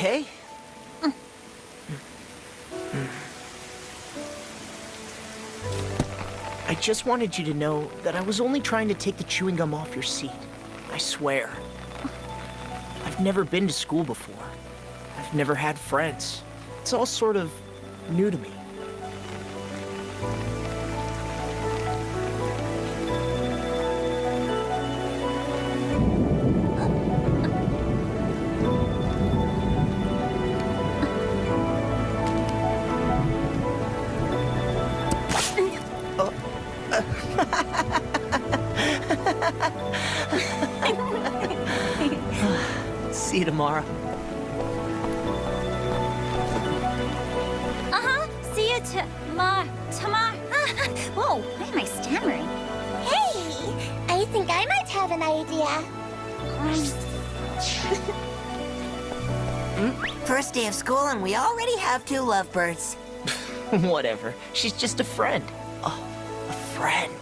okay? I just wanted you to know that I was only trying to take the chewing gum off your seat. I swear. I've never been to school before. I've never had friends. It's all sort of new to me. See you tomorrow. See you tomorrow. Whoa, why am I stammering? Hey, I think I might have an idea. First day of school and we already have 2 lovebirds. Whatever. She's just a friend. Oh, a friend.